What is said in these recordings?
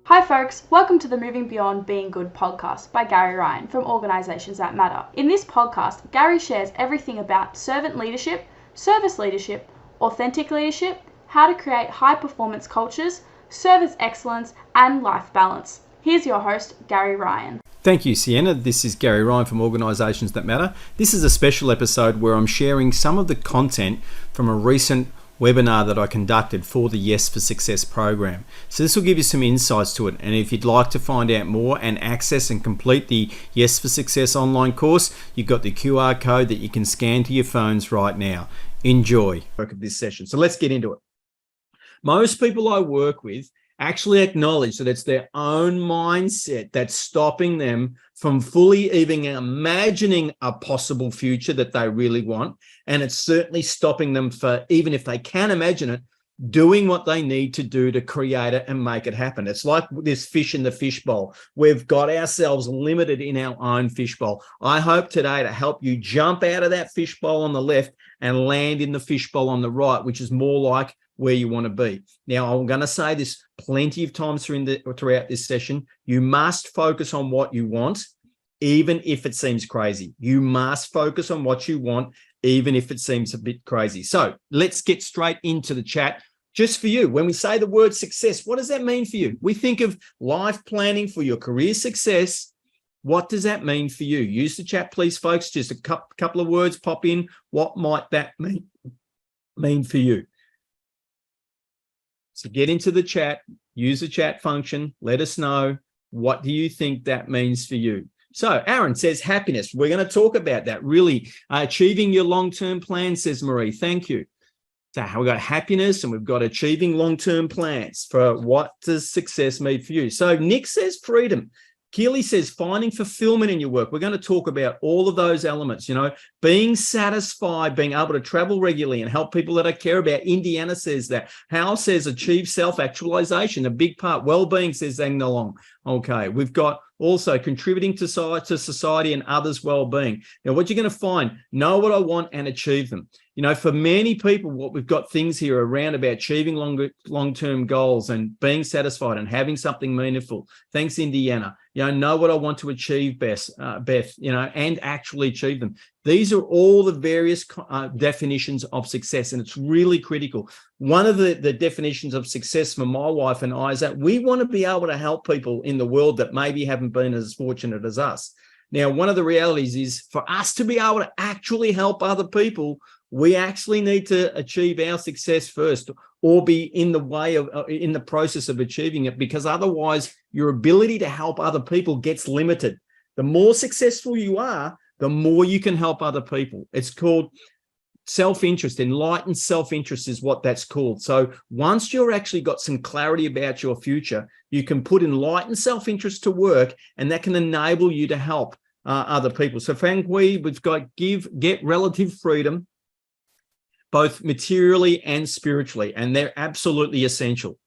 Hi folks, welcome to the Moving Beyond Being Good podcast by Gary Ryan from Organisations That Matter. In this podcast, Gary shares everything about servant leadership, service leadership, authentic leadership, how to create high performance cultures, service excellence, and life balance. Here's your host, Gary Ryan. Thank you, Sienna. This is Gary Ryan from Organisations That Matter. This is a special episode where I'm sharing some of the content from a recent webinar that I conducted for the Yes for Success program. So this will give you some insights to it, and if you'd like to find out more and access and complete the Yes for Success online course, you've got the QR code that you can scan to your phones right now. Enjoy this session. So let's get into it. Most people I work with actually acknowledge that it's their own mindset that's stopping them from fully even imagining a possible future that they really want. And it's certainly stopping them for, even if they can imagine it, doing what they need to do to create it and make it happen. It's like this fish in the fishbowl. We've got ourselves limited in our own fishbowl. I hope today to help you jump out of that fishbowl on the left and land in the fishbowl on the right, which is more like where you want to be. Now, I'm going to say this plenty of times throughout this session. You must focus on what you want, even if it seems crazy. You must focus on what you want, even if it seems a bit crazy. So let's get straight into the chat. Just for you, when we say the word success, what does that mean for you? We think of life planning for your career success. What does that mean for you? Use the chat, please, folks. Just a couple of words pop in. What might that mean for you? So get into the chat, use the chat function, let us know, what do you think that means for you? So Aaron says happiness. We're going to talk about that, really. Achieving your long-term plan, says Marie. Thank you. So we've got happiness and we've got achieving long-term plans for what does success mean for you. So Nick says freedom. Keely says finding fulfillment in your work. We're going to talk about all of those elements, being satisfied, being able to travel regularly and help people that I care about. Indiana says that. Hal says achieve self-actualization, a big part. Well-being, says Zhang Nalong. Okay, we've got also contributing to society and others' well-being. Now, what you're going to find, know what I want and achieve them. For many people, what we've got things here around about achieving long-term goals and being satisfied and having something meaningful. Thanks, Indiana. Know what I want to achieve, Beth, and actually achieve them. These are all the various definitions of success, and it's really critical. One of the definitions of success for my wife and I is that we want to be able to help people in the world that maybe haven't been as fortunate as us. Now, one of the realities is for us to be able to actually help other people, we actually need to achieve our success first, or be in the way of in the process of achieving it, because otherwise your ability to help other people gets limited. The more successful you are, the more you can help other people. It's called self-interest. Enlightened self-interest is what that's called. So once you're actually got some clarity about your future, you can put enlightened self-interest to work, and that can enable you to help other people. So Fang Hui, we've got get relative freedom, both materially and spiritually, and they're absolutely essential.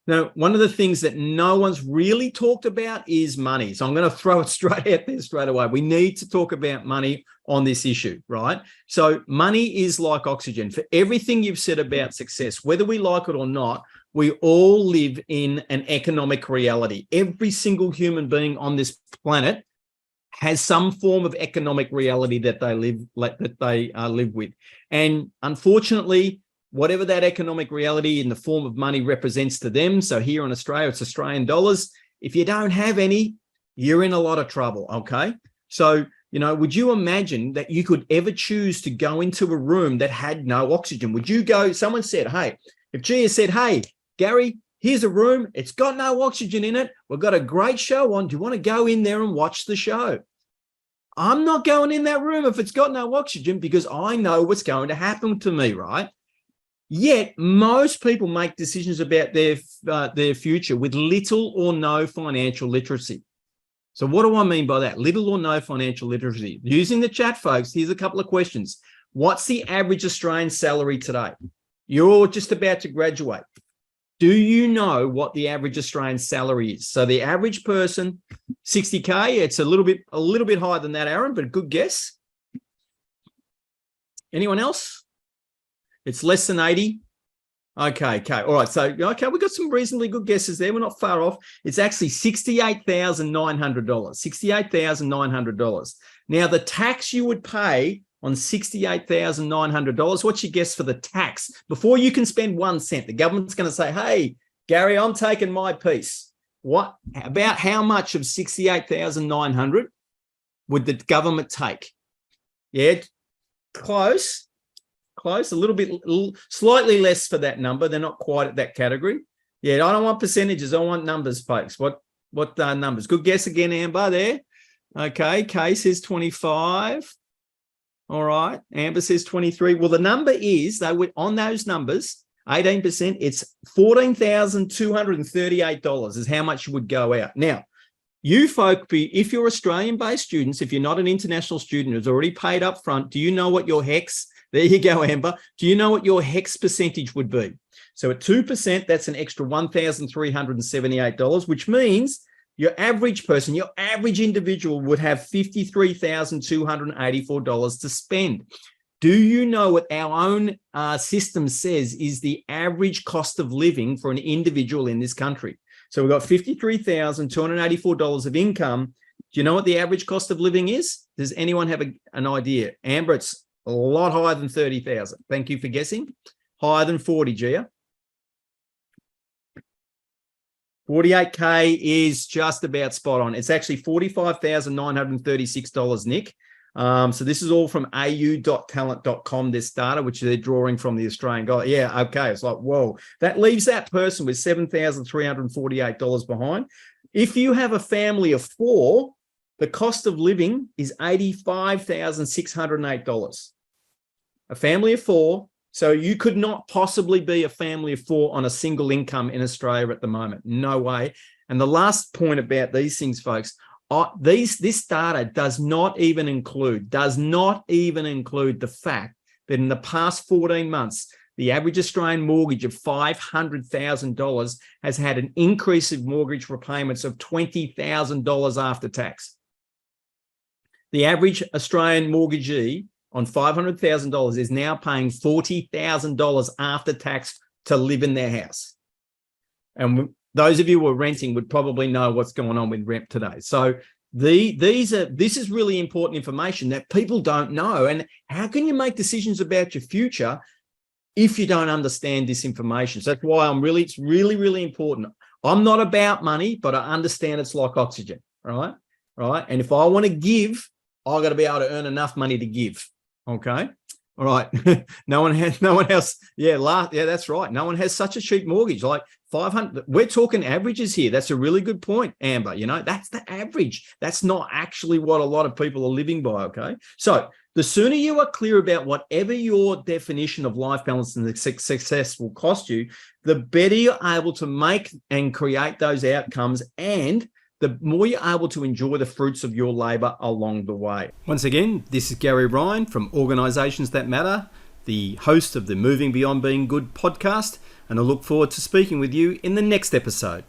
Now, one of the things that no one's really talked about is money. So I'm going to throw it straight out there straight away. We need to talk about money on this issue, right? So money is like oxygen. For everything you've said about success, whether we like it or not, we all live in an economic reality. Every single human being on this planet has some form of economic reality that they live with. And unfortunately, whatever that economic reality in the form of money represents to them, so here in Australia, it's Australian dollars. If you don't have any, you're in a lot of trouble, okay? So, would you imagine that you could ever choose to go into a room that had no oxygen? Would you go, someone said, hey, if Gia said, hey, Gary, here's a room, it's got no oxygen in it, we've got a great show on, do you want to go in there and watch the show? I'm not going in that room if it's got no oxygen, because I know what's going to happen to me, right? Yet most people make decisions about their future with little or no financial literacy. So what do I mean by that? Little or no financial literacy. Using the chat, folks, here's a couple of questions. What's the average Australian salary today? You're just about to graduate. Do you know what the average Australian salary is? So the average person, 60K, it's a little bit higher than that, Aaron, but a good guess. Anyone else? It's less than 80. Okay. All right. So, okay, we got some reasonably good guesses there. We're not far off. It's actually $68,900. $68,900. Now, the tax you would pay on $68,900, what's your guess for the tax? Before you can spend 1 cent, the government's going to say, hey, Gary, I'm taking my piece. About how much of 68,900 would the government take? Yeah, close, a little bit, slightly less for that number. They're not quite at that category. Yeah, I don't want percentages. I want numbers, folks. What numbers? Good guess again, Amber, there. Okay, Kay says 25. All right, Amber says 23. Well, the number is, on those numbers, 18%, it's $14,238 is how much would go out. Now, you folk, if you're Australian-based students, if you're not an international student who's already paid up front, do you know what your HEX, there you go, Amber, do you know what your HEX percentage would be? So at 2%, that's an extra $1,378, which means your average person, your average individual would have $53,284 to spend. Do you know what our own system says is the average cost of living for an individual in this country? So we've got $53,284 of income. Do you know what the average cost of living is? Does anyone have an idea? Amber, it's a lot higher than 30,000. Thank you for guessing. Higher than 40, Gia. 48K is just about spot on. It's actually $45,936, Nick. So this is all from au.talent.com, this data, which they're drawing from the Australian guy. Yeah, okay. It's like, whoa. That leaves that person with $7,348 behind. If you have a family of 4, the cost of living is $85,608. A family of 4. So you could not possibly be a family of 4 on a single income in Australia at the moment. No way. And the last point about these things, folks, this data does not even include the fact that in the past 14 months, the average Australian mortgage of $500,000 has had an increase of mortgage repayments of $20,000 after tax. The average Australian mortgagee on $500,000 is now paying $40,000 after tax to live in their house. And those of you who are renting would probably know what's going on with rent today. So this is really important information that people don't know. And how can you make decisions about your future if you don't understand this information? So that's why it's really, really important. I'm not about money, but I understand it's like oxygen, right? And if I want to give, I've got to be able to earn enough money to give. Okay. All right. No one else. Yeah, that's right. No one has such a cheap mortgage. Like 500. We're talking averages here. That's a really good point, Amber. That's the average. That's not actually what a lot of people are living by. Okay. So the sooner you are clear about whatever your definition of life balance and success will cost you, the better you're able to make and create those outcomes, and the more you're able to enjoy the fruits of your labour along the way. Once again, this is Gary Ryan from Organisations That Matter, the host of the Moving Beyond Being Good podcast, and I look forward to speaking with you in the next episode.